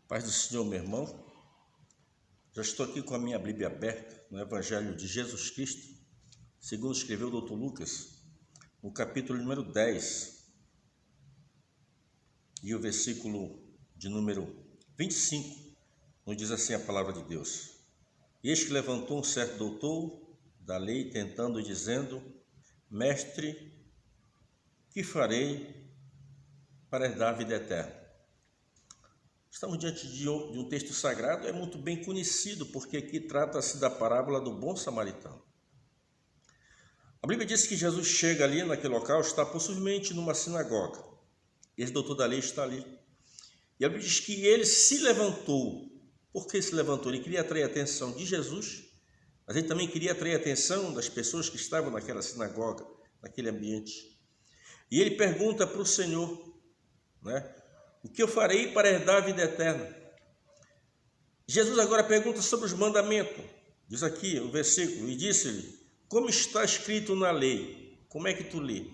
Paz do Senhor, meu irmão. Já estou aqui com a minha Bíblia aberta no Evangelho de Jesus Cristo, segundo escreveu o Dr. Lucas, no capítulo número 10, e o versículo de número 25, nos diz assim a palavra de Deus. Eis que levantou um certo doutor da lei, tentando e dizendo: Mestre, que farei para herdar a vida eterna? Estamos diante de um texto sagrado, é muito bem conhecido, porque aqui trata-se da parábola do bom samaritano. A Bíblia diz que Jesus chega ali naquele local, está possivelmente numa sinagoga. Esse doutor da lei está ali. E a Bíblia diz que ele se levantou. Por que se levantou? Ele queria atrair a atenção de Jesus, mas ele também queria atrair a atenção das pessoas que estavam naquela sinagoga, naquele ambiente. E ele pergunta para o Senhor, o que eu farei para herdar a vida eterna? Jesus agora pergunta sobre os mandamentos. Diz aqui o versículo, e disse-lhe: como está escrito na lei? Como é que tu lê?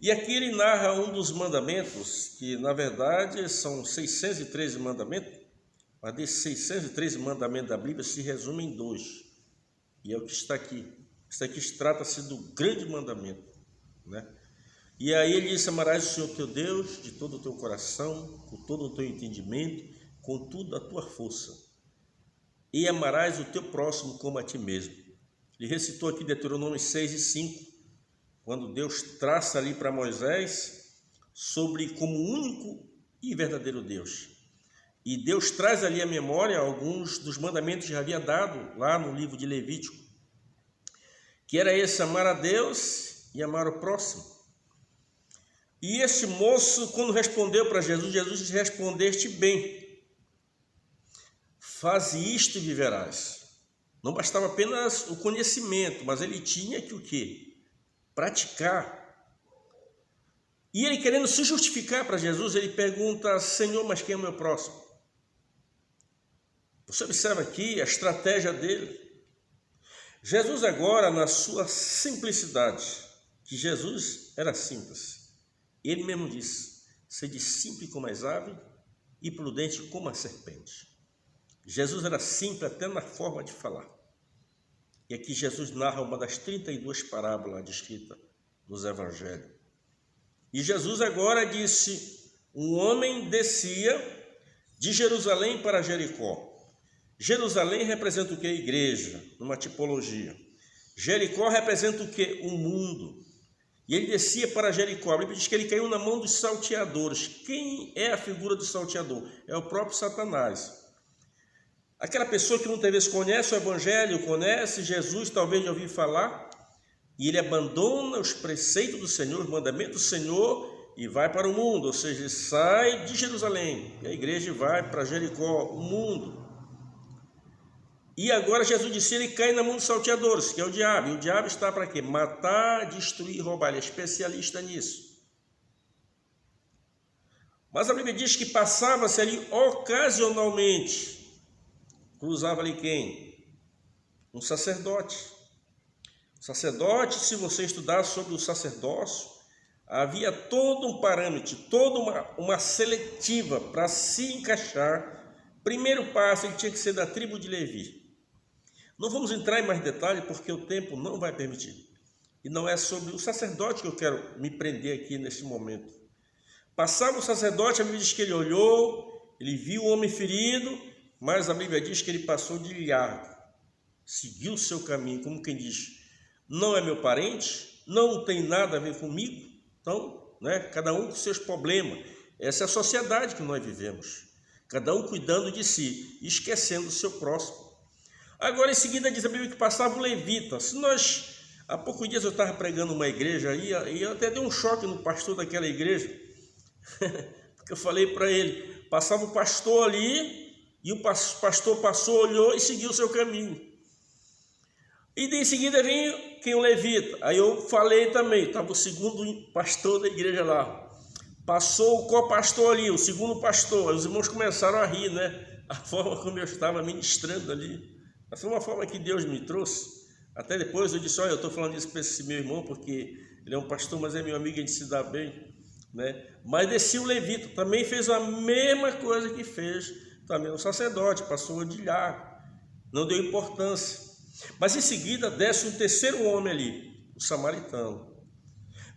E aqui ele narra um dos mandamentos, que na verdade são 613 mandamentos, mas desses 613 mandamentos da Bíblia se resume em 2. E é o que está aqui. Isso aqui trata-se do grande mandamento, E aí ele diz: amarás o Senhor teu Deus de todo o teu coração, com todo o teu entendimento, com toda a tua força. E amarás o teu próximo como a ti mesmo. Ele recitou aqui Deuteronômio 6 e 5, quando Deus traça ali para Moisés sobre como único e verdadeiro Deus. E Deus traz ali à memória alguns dos mandamentos que já havia dado lá no livro de Levítico, que era esse: amar a Deus e amar o próximo. E esse moço, quando respondeu para Jesus, Jesus disse: respondeste bem, faze isto e viverás. Não bastava apenas o conhecimento, mas ele tinha que o quê? Praticar. E ele, querendo se justificar para Jesus, ele pergunta: Senhor, mas quem é o meu próximo? Você observa aqui a estratégia dele. Jesus agora, na sua simplicidade, que Jesus era simples, ele mesmo disse: sede simples como as aves e prudente como a serpente. Jesus era simples até na forma de falar. E aqui Jesus narra uma das 32 parábolas descritas nos evangelhos. E Jesus agora disse: um homem descia de Jerusalém para Jericó. Jerusalém representa o que? A igreja, numa tipologia. Jericó representa o que? O mundo. E ele descia para Jericó. A Bíblia diz que ele caiu na mão dos salteadores. Quem é a figura do salteador? É o próprio Satanás. Aquela pessoa que muitas vezes conhece o Evangelho, conhece Jesus, talvez já ouviu falar, e ele abandona os preceitos do Senhor, os mandamentos do Senhor, e vai para o mundo, ou seja, ele sai de Jerusalém, e a igreja vai para Jericó, o mundo. E agora Jesus disse: ele cai na mão dos salteadores, que é o diabo. E o diabo está para quê? Matar, destruir e roubar. Ele é especialista nisso. Mas a Bíblia diz que passava-se ali ocasionalmente. Cruzava ali quem? Um sacerdote. Sacerdote, se você estudar sobre o sacerdócio, havia todo um parâmetro, toda uma seletiva para se encaixar. Primeiro passo, ele tinha que ser da tribo de Levi. Não vamos entrar em mais detalhes, porque o tempo não vai permitir. E não é sobre o sacerdote que eu quero me prender aqui nesse momento. Passava o sacerdote, a Bíblia diz que ele olhou, ele viu o homem ferido, mas a Bíblia diz que ele passou de largo, seguiu o seu caminho, como quem diz: não é meu parente, não tem nada a ver comigo. Então, cada um com seus problemas. Essa é a sociedade que nós vivemos. Cada um cuidando de si, esquecendo o seu próximo. Agora, em seguida, diz a Bíblia que passava o levita. Há poucos dias eu estava pregando uma igreja aí, e eu até dei um choque no pastor daquela igreja, porque eu falei para ele: passava o pastor ali, e o pastor passou, olhou e seguiu o seu caminho. E em seguida vem quem? O levita. Aí eu falei também, estava o segundo pastor da igreja lá. Passou o co-pastor ali, o segundo pastor. Aí os irmãos começaram a rir, a forma como eu estava ministrando ali. Mas foi uma forma que Deus me trouxe. Até depois eu disse: olha, eu estou falando isso para esse meu irmão, porque ele é um pastor, mas é meu amigo, a gente se dá bem. né? Mas descia o levita, também fez a mesma coisa que fez também o sacerdote, passou de diácono, não deu importância. Mas em seguida desce um terceiro homem ali, o samaritano.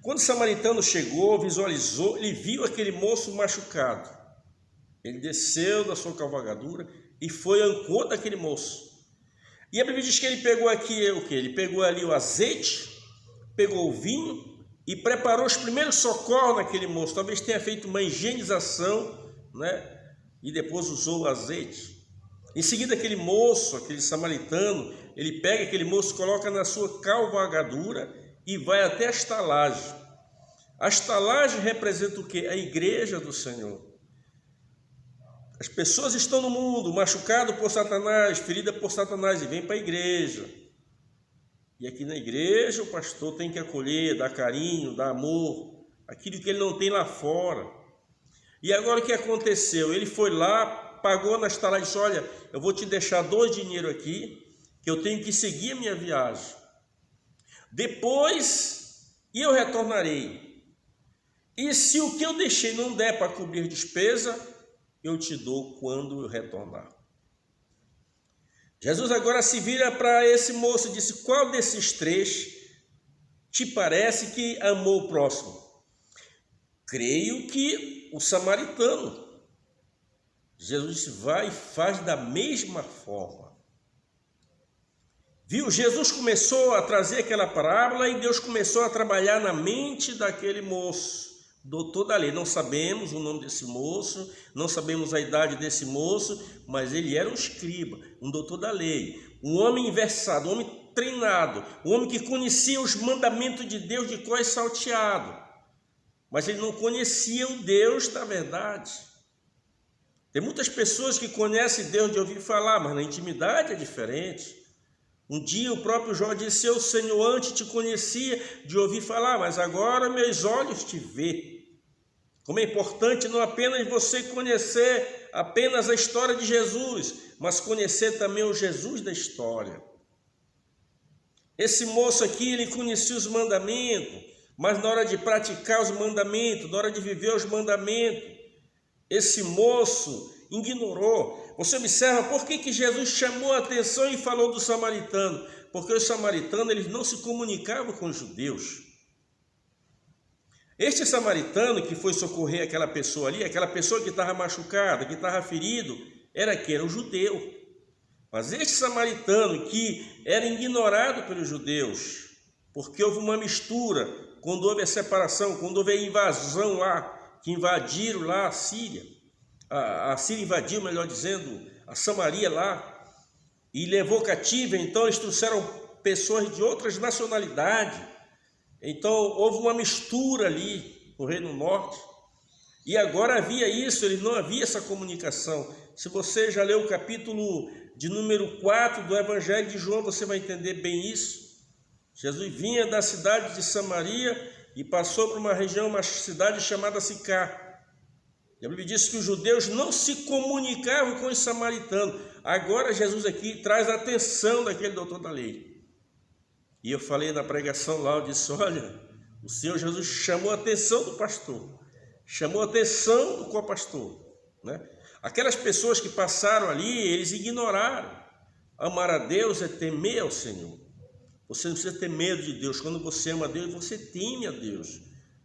Quando o samaritano chegou, visualizou, ele viu aquele moço machucado. Ele desceu da sua cavalgadura e foi ao encontro daquele moço. E a Bíblia diz que ele pegou aqui o quê? Ele pegou ali o azeite, pegou o vinho e preparou os primeiros socorros naquele moço. Talvez tenha feito uma higienização, né? E depois usou o azeite. Em seguida, aquele moço, aquele samaritano, ele pega aquele moço, coloca na sua cavalgadura e vai até a estalagem. A estalagem representa o quê? A igreja do Senhor. As pessoas estão no mundo, machucadas por Satanás, feridas por Satanás, e vêm para a igreja. E aqui na igreja o pastor tem que acolher, dar carinho, dar amor, aquilo que ele não tem lá fora. E agora o que aconteceu? Ele foi lá, pagou na estalagem e disse: olha, eu vou te deixar 2 dinheiro aqui, que eu tenho que seguir a minha viagem. Depois eu retornarei. E se o que eu deixei não der para cobrir despesa, eu te dou quando eu retornar. Jesus agora se vira para esse moço e disse: qual desses 3 te parece que amou o próximo? Creio que o samaritano. Jesus disse: vai e faz da mesma forma. Viu? Jesus começou a trazer aquela parábola e Deus começou a trabalhar na mente daquele moço, doutor da lei. Não sabemos o nome desse moço, não sabemos a idade desse moço, mas ele era um escriba, um doutor da lei, um homem versado, um homem treinado, um homem que conhecia os mandamentos de Deus de cor e salteado, mas ele não conhecia o Deus da verdade. Tem muitas pessoas que conhecem Deus de ouvir falar, mas na intimidade é diferente. Um dia o próprio Jó disse: eu, Senhor, antes te conhecia de ouvir falar, mas agora meus olhos te vê. Como é importante não apenas você conhecer apenas a história de Jesus, mas conhecer também o Jesus da história. Esse moço aqui, ele conhecia os mandamentos, mas na hora de praticar os mandamentos, na hora de viver os mandamentos, esse moço ignorou. Você observa por que Jesus chamou a atenção e falou do samaritano? Porque os samaritanos, eles não se comunicavam com os judeus. Este samaritano que foi socorrer aquela pessoa ali, aquela pessoa que estava machucada, que estava ferido, era um judeu. Mas este samaritano que era ignorado pelos judeus, porque houve uma mistura, quando houve a separação, quando houve a invasão lá, que invadiram lá a Síria, a Síria invadiu, melhor dizendo, a Samaria lá, e levou cativa. Então eles trouxeram pessoas de outras nacionalidades. Então houve uma mistura ali no Reino Norte, e agora havia isso, ele não havia essa comunicação. Se você já leu o capítulo de número 4 do Evangelho de João, você vai entender bem isso. Jesus vinha da cidade de Samaria e passou por uma região, uma cidade chamada Sicar. E a Bíblia diz que os judeus não se comunicavam com os samaritanos. Agora Jesus aqui traz a atenção daquele doutor da lei. E eu falei na pregação lá, eu disse: olha, o Senhor Jesus chamou a atenção do pastor, chamou a atenção do copastor, né? Aquelas pessoas que passaram ali, eles ignoraram. Amar a Deus é temer ao Senhor. Você não precisa ter medo de Deus. Quando você ama a Deus, você teme a Deus.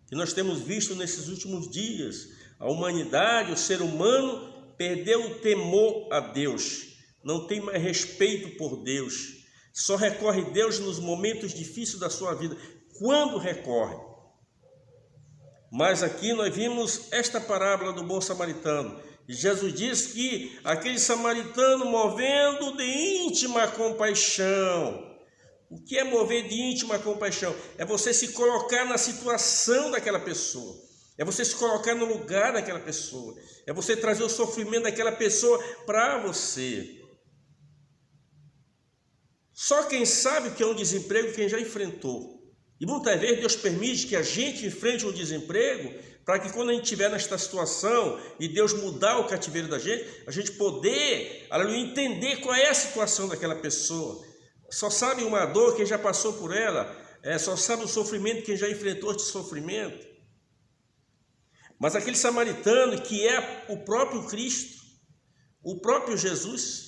Que nós temos visto nesses últimos dias, a humanidade, o ser humano, perdeu o temor a Deus. Não tem mais respeito por Deus. Só recorre a Deus nos momentos difíceis da sua vida. Quando recorre? Mas aqui nós vimos esta parábola do bom samaritano. E Jesus diz que aquele samaritano, movendo de íntima compaixão. O que é mover de íntima compaixão? É você se colocar na situação daquela pessoa. É você se colocar no lugar daquela pessoa. É você trazer o sofrimento daquela pessoa para você. Só quem sabe o que é um desemprego, quem já enfrentou. E muitas vezes Deus permite que a gente enfrente um desemprego, para que quando a gente estiver nesta situação e Deus mudar o cativeiro da gente, a gente poder, aleluia, entender qual é a situação daquela pessoa. Só sabe uma dor quem já passou por ela, só sabe o sofrimento quem já enfrentou esse sofrimento. Mas aquele samaritano, que é o próprio Cristo, o próprio Jesus,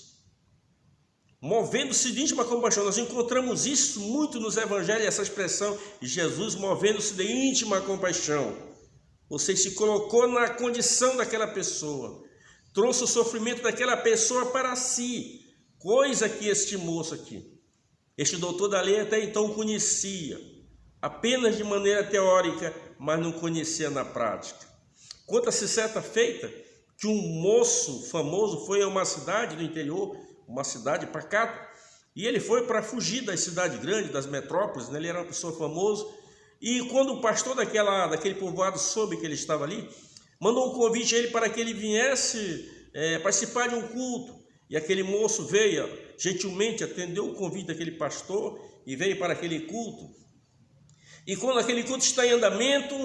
movendo-se de íntima compaixão. Nós encontramos isso muito nos evangelhos, essa expressão, Jesus movendo-se de íntima compaixão. Você se colocou na condição daquela pessoa, trouxe o sofrimento daquela pessoa para si, coisa que este moço aqui, este doutor da lei até então conhecia, apenas de maneira teórica, mas não conhecia na prática. Conta-se certa feita que um moço famoso foi a uma cidade do interior, uma cidade pacata, e ele foi para fugir das cidades grandes, das metrópoles, né? Ele era uma pessoa famosa, e quando o pastor daquele povoado soube que ele estava ali, mandou um convite a ele para que ele viesse participar de um culto, e aquele moço veio, gentilmente atendeu o convite daquele pastor, e veio para aquele culto, e quando aquele culto está em andamento,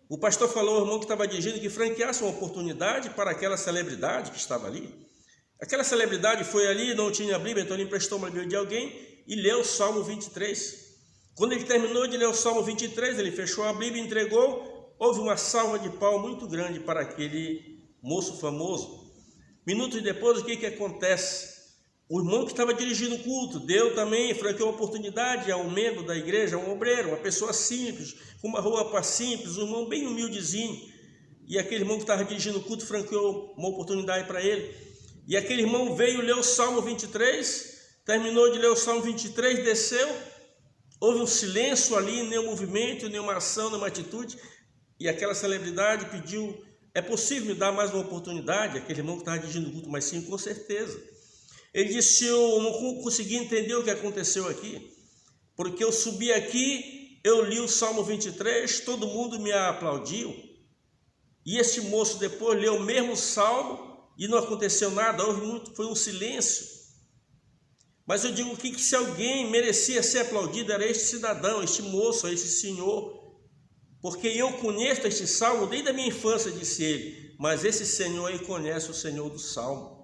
o pastor falou ao irmão que estava dirigindo que franqueasse uma oportunidade para aquela celebridade que estava ali. Aquela celebridade foi ali, não tinha a Bíblia, então ele emprestou uma Bíblia de alguém e leu o Salmo 23. Quando ele terminou de ler o Salmo 23, ele fechou a Bíblia e entregou. Houve uma salva de palmas muito grande para aquele moço famoso. Minutos depois, o que acontece? O irmão que estava dirigindo o culto deu também, franqueou uma oportunidade a um membro da igreja, um obreiro, uma pessoa simples, com uma roupa simples, um irmão bem humildezinho. E aquele irmão que estava dirigindo o culto franqueou uma oportunidade para ele. E aquele irmão veio ler o Salmo 23, terminou de ler o Salmo 23, desceu, houve um silêncio ali, nenhum movimento, nenhuma ação, nenhuma atitude, e aquela celebridade pediu, é possível me dar mais uma oportunidade? Aquele irmão que estava dirigindo o culto, mas sim, com certeza. Ele disse, eu não consegui entender o que aconteceu aqui, porque eu subi aqui, eu li o Salmo 23, todo mundo me aplaudiu, e esse moço depois leu o mesmo Salmo, e não aconteceu nada, foi um silêncio. Mas eu digo que se alguém merecia ser aplaudido, era este cidadão, este moço, este senhor, porque eu conheço este salmo desde a minha infância, disse ele, mas esse senhor aí conhece o Senhor do Salmo.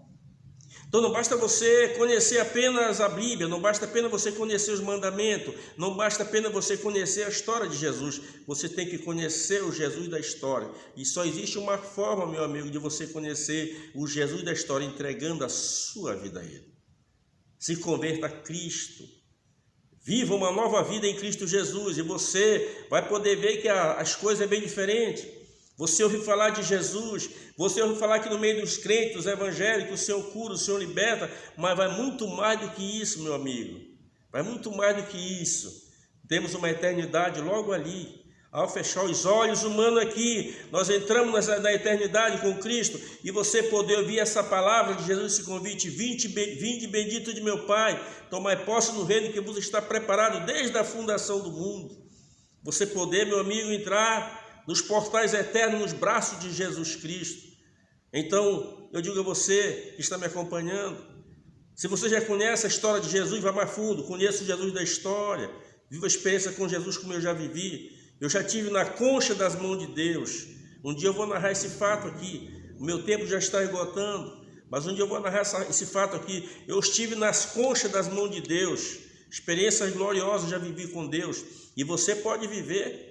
Então não basta você conhecer apenas a Bíblia, não basta apenas você conhecer os mandamentos, não basta apenas você conhecer a história de Jesus, você tem que conhecer o Jesus da história. E só existe uma forma, meu amigo, de você conhecer o Jesus da história, entregando a sua vida a Ele. Se converta a Cristo, viva uma nova vida em Cristo Jesus, e você vai poder ver que as coisas é bem diferente. Você ouviu falar de Jesus, você ouviu falar que no meio dos crentes, dos evangélicos, o Senhor cura, o Senhor liberta, mas vai muito mais do que isso, meu amigo. Vai muito mais do que isso. Temos uma eternidade logo ali. Ao fechar os olhos humanos aqui, nós entramos na eternidade com Cristo, e você poder ouvir essa palavra de Jesus, esse convite, vinde bendito de meu Pai, tomai posse no reino que vos está preparado desde a fundação do mundo. Você poder, meu amigo, entrar nos portais eternos, nos braços de Jesus Cristo. Então, eu digo a você que está me acompanhando, se você já conhece a história de Jesus, vá mais fundo, conheça o Jesus da história, viva a experiência com Jesus como eu já vivi. Eu já estive na concha das mãos de Deus. Um dia eu vou narrar esse fato aqui, o meu tempo já está esgotando, mas um dia eu vou narrar esse fato aqui. Eu estive nas conchas das mãos de Deus, experiências gloriosas já vivi com Deus, e você pode viver.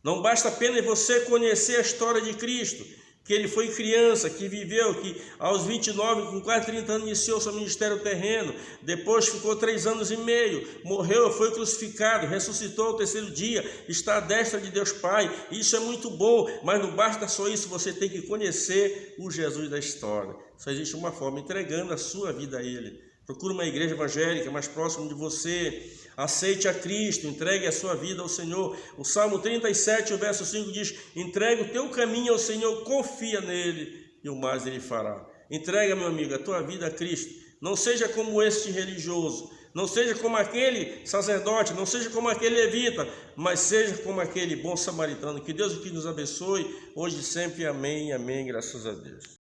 Não basta apenas você conhecer a história de Cristo, que ele foi criança, que viveu, que aos 29, com quase 30 anos, iniciou seu ministério terreno, depois ficou 3 anos e meio, morreu, foi crucificado, ressuscitou ao 3º dia, está à destra de Deus Pai. Isso é muito bom, mas não basta só isso, você tem que conhecer o Jesus da história. Só existe uma forma, entregando a sua vida a Ele. Procure uma igreja evangélica mais próxima de você, aceite a Cristo, entregue a sua vida ao Senhor. O Salmo 37, o verso 5 diz, entregue o teu caminho ao Senhor, confia nele e o mais Ele fará. Entrega, meu amigo, a tua vida a Cristo. Não seja como este religioso, não seja como aquele sacerdote, não seja como aquele levita, mas seja como aquele bom samaritano. Que Deus nos abençoe, hoje e sempre. Amém, amém, graças a Deus.